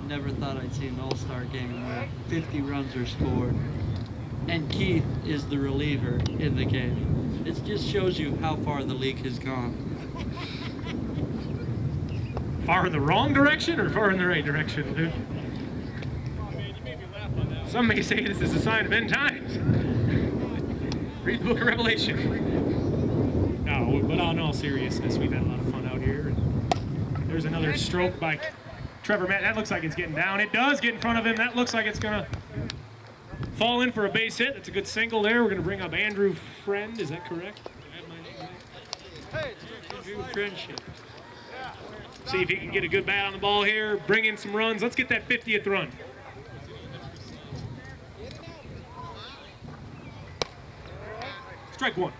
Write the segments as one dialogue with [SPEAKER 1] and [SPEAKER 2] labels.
[SPEAKER 1] never thought I'd see an all-star game where 50 runs are scored and Keith is the reliever in the game. It just shows you how far the league has gone.
[SPEAKER 2] Far in the wrong direction or far in the right direction, dude? Some may say this is a sign of end times. Read the book of Revelation. No, but on all seriousness, we've had a lot of fun out here. There's another stroke by Trevor Matt. That looks like it's getting down. It does get in front of him. That looks like it's going to fall in for a base hit. That's a good single there. We're going to bring up Andrew Friend. Is that correct?
[SPEAKER 1] Andrew Friendship.
[SPEAKER 2] See if he can get a good bat on the ball here. Bring in some runs. Let's get that 50th run. Strike one.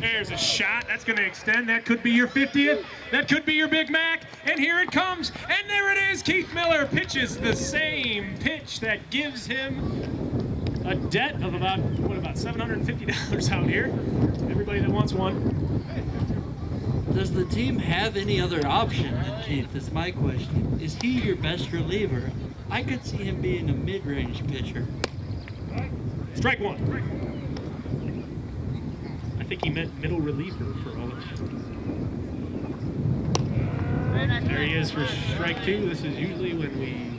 [SPEAKER 2] There's a shot. That's going to extend. That could be your 50th. That could be your Big Mac. And here it comes. And there it is. Keith Miller pitches the same pitch that gives him a debt of about $750 out here. Everybody that wants one.
[SPEAKER 1] Does the team have any other option than Keith, is my question. Is he your best reliever? I could see him being a mid-range pitcher.
[SPEAKER 2] Strike one. I think he meant middle reliever for all of you. There he is for strike two. This is usually when we...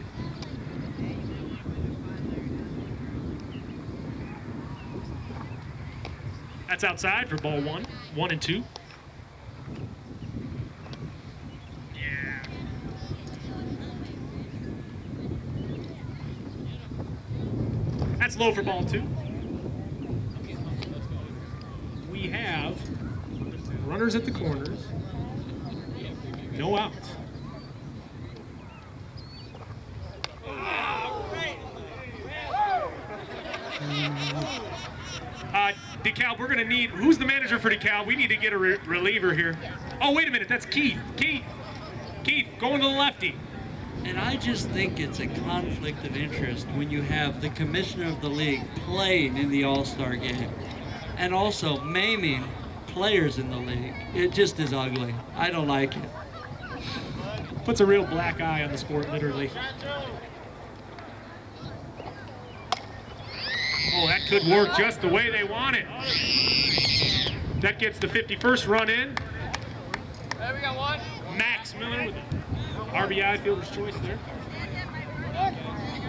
[SPEAKER 2] That's outside for ball one. 1 and 2. Yeah. That's low for ball 2. We have runners at the corners, no outs. DeKalb, we're going to need, who's the manager for DeKalb? We need to get a reliever here. Oh, wait a minute, that's Keith. Keith, going to the lefty.
[SPEAKER 1] And I just think it's a conflict of interest when you have the commissioner of the league playing in the All-Star game and also maiming players in the league. It just is ugly. I don't like it.
[SPEAKER 2] Puts a real black eye on the sport, literally. Oh, that could work just the way they want it. That gets the 51st run in.
[SPEAKER 3] Hey, we got one.
[SPEAKER 2] Max Miller with the RBI, fielder's choice there.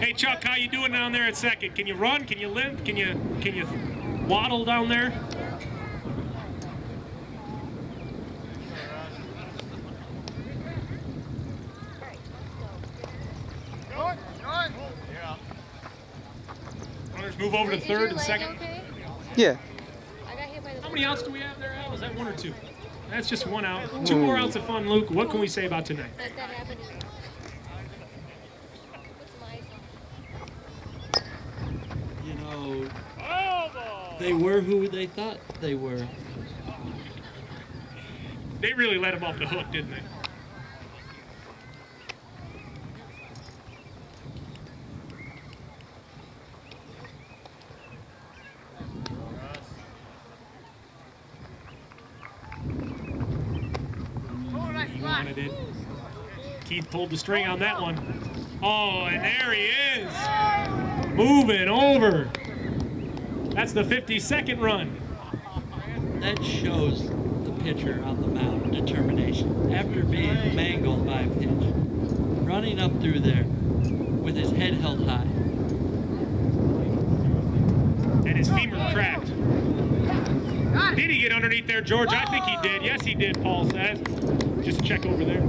[SPEAKER 2] Hey Chuck, how you doing down there at second? Can you run? Can you limp? Can you waddle down there? Runners move over to third and second.
[SPEAKER 4] Okay?
[SPEAKER 5] Yeah.
[SPEAKER 4] I got hit by the
[SPEAKER 2] How many outs do we have there, Al? Is that 1 or 2? That's just 1 out. 2 more outs of fun, Luke. What can we say about tonight?
[SPEAKER 4] That happened. Put some ice on.
[SPEAKER 1] You know, they were who they thought they were.
[SPEAKER 2] They really let him off the hook, didn't they? He wanted it. Keith pulled the string on that one. Oh, and there he is. Moving over. That's the 52nd run.
[SPEAKER 1] That shows the pitcher on the mound determination. After being mangled by a pitch, running up through there with his head held high.
[SPEAKER 2] And his femur cracked. Did he get underneath there, George? I think he did. Yes, he did, Paul says. Just check over there.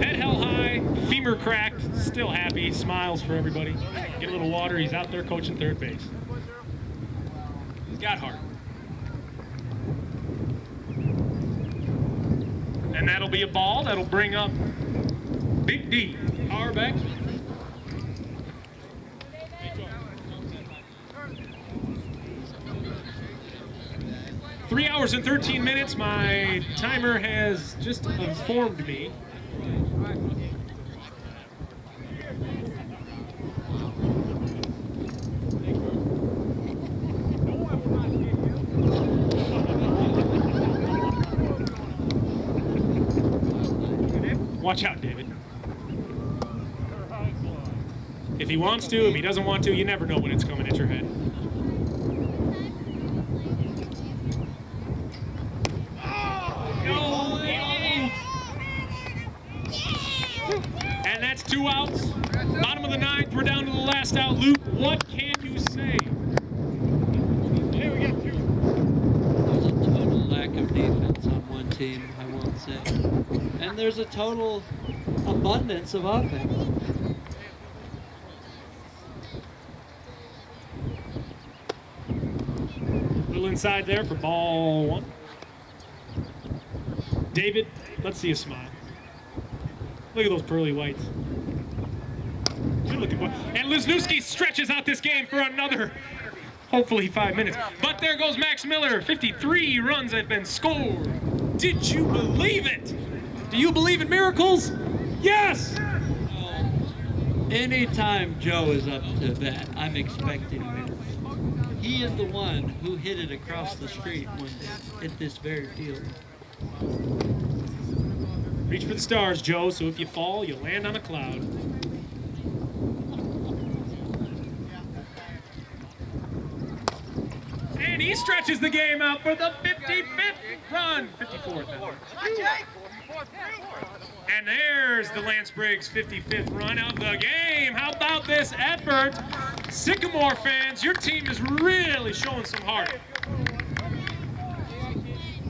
[SPEAKER 2] Head held high, femur cracked, still happy, smiles for everybody. Get a little water, he's out there coaching third base. He's got heart. And that'll be a ball. That'll bring up Big D. Auerbach. 3 hours and 13 minutes. My timer has just informed me. Watch out, David. If he wants to, if he doesn't want to, you never know when it's coming at your head. And that's 2 outs. Bottom of the ninth, we're down to the last out. Luke, what can you say?
[SPEAKER 1] There's a total lack of defense on one team, I won't say. And there's a total abundance of offense.
[SPEAKER 2] A little inside there for ball one. David, let's see a smile. Look at those pearly whites. Good looking boy. And Wisniewski stretches out this game for another, hopefully 5 minutes. But there goes Max Miller. 53 runs have been scored. Did you believe it? Do you believe in miracles? Yes!
[SPEAKER 1] Anytime Joe is up to bat, I'm expecting a miracle. He is the one who hit it across the street one day at this very field.
[SPEAKER 2] Reach for the stars, Joe, so if you fall, you land on a cloud. And he stretches the game out for the 55th run. 54th. And there's the Lance Briggs 55th run of the game. How about this effort? Sycamore fans, your team is really showing some heart.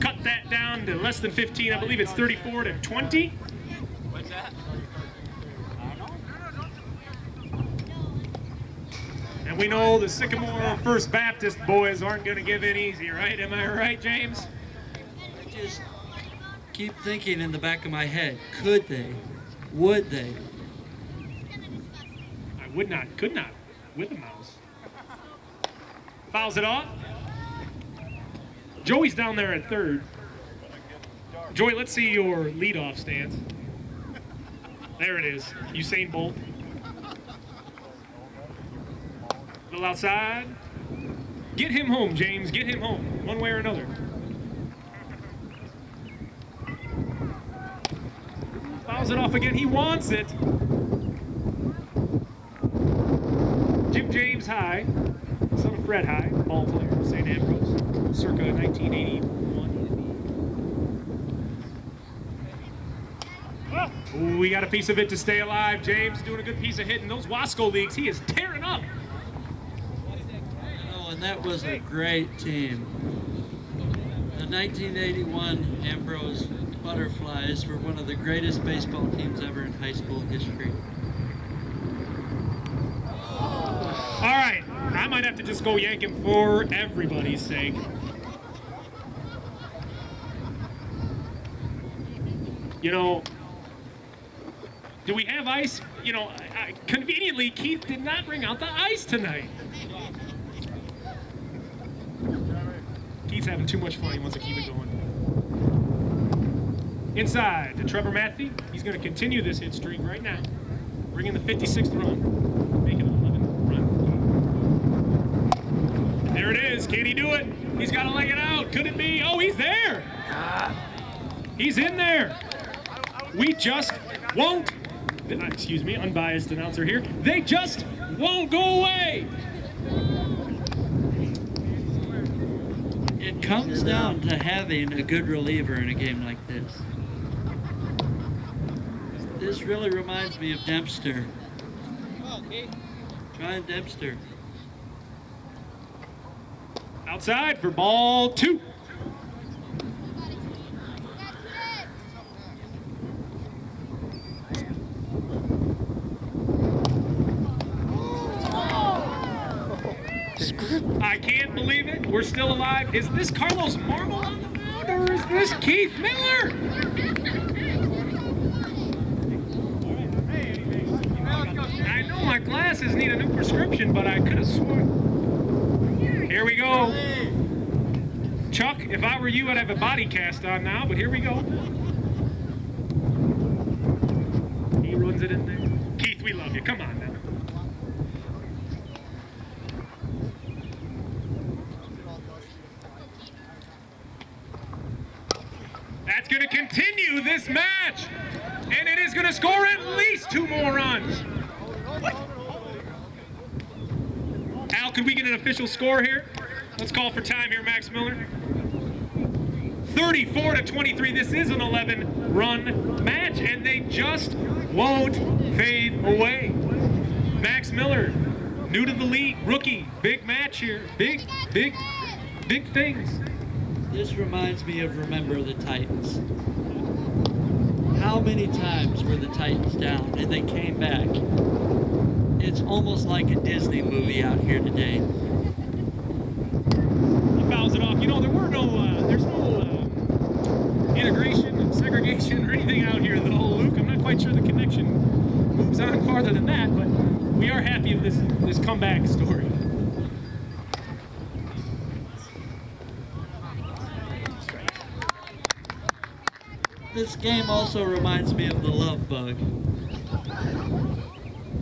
[SPEAKER 2] Cut that down to less than 15. I believe it's 34 to 20.
[SPEAKER 3] What's that?
[SPEAKER 2] And we know the Sycamore First Baptist boys aren't going to give in easy, right? Am I right, James?
[SPEAKER 1] I just keep thinking in the back of my head, could they? Would they?
[SPEAKER 2] I would not, could not, with a mouse. Fouls it off. Joey's down there at third. Joey, let's see your leadoff stance. There it is. Usain Bolt. A little outside. Get him home, James. Get him home, one way or another. Fouls it off again. He wants it. Jim James High, son of Fred High, ball player, St. Ambrose, circa 1981. Ooh, we got a piece of it to stay alive. James doing a good piece of hitting. Those Wasco leagues, he is tearing up.
[SPEAKER 1] Oh, and that was a great team. The 1981 Ambrose Butterflies were one of the greatest baseball teams ever in high school history.
[SPEAKER 2] All right, I might have to just go yank him for everybody's sake. You know, do we have ice? You know, conveniently, Keith did not bring out the ice tonight. Keith's having too much fun. He wants to keep it going. Inside to Trevor Matthew. He's going to continue this hit streak right now. Bring in the 56th run. Make it an 11 run. There it is. Can he do it? He's got to lay it out. Could it be? Oh, he's there. He's in there. We just won't. Excuse me, unbiased announcer here. They just won't go away.
[SPEAKER 1] It comes down to having a good reliever in a game like this. This really reminds me of Dempster. Try Dempster.
[SPEAKER 2] Outside for ball two. I can't believe it. We're still alive. Is this Carlos Marble on the mound or is this Keith Miller? I know my glasses need a new prescription, but I could have sworn. Here we go. Chuck, if I were you, I'd have a body cast on now, but here we go. He runs it in there. Keith, we love you. Come on now. That's going to continue this match, and it is going to score at least 2 more runs. Al, could we get an official score here? Let's call for time here, Max Miller. 34-23. This is an 11-run match, and they just won't fade away. Max Miller, new to the league, rookie, big match here. Big things.
[SPEAKER 1] This reminds me of Remember the Titans. How many times were the Titans down and they came back? It's almost like a Disney movie out here today.
[SPEAKER 2] He fouls it off. You know, there's no integration and segregation or anything out here, though, Luke. I'm not quite sure the connection moves on farther than that, but we are happy of this comeback story.
[SPEAKER 1] This game also reminds me of the Love Bug.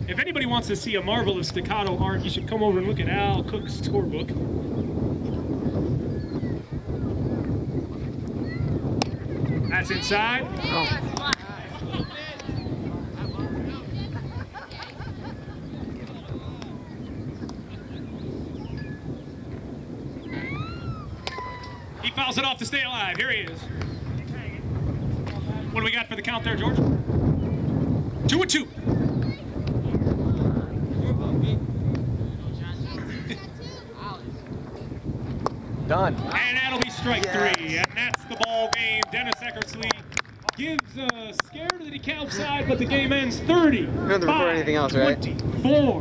[SPEAKER 2] If anybody wants to see a marvel of staccato art, you should come over and look at Al Cook's scorebook. That's inside. Oh. He fouls it off to stay alive. Here he is. What do we got for the count there, George? 2-2.
[SPEAKER 5] Done.
[SPEAKER 2] And that'll be strike 3. And that's the ball game. Dennis Eckersley gives a scare to the DeKalb side, but the game ends 30.
[SPEAKER 5] You don't have to record anything else, right?
[SPEAKER 2] 24.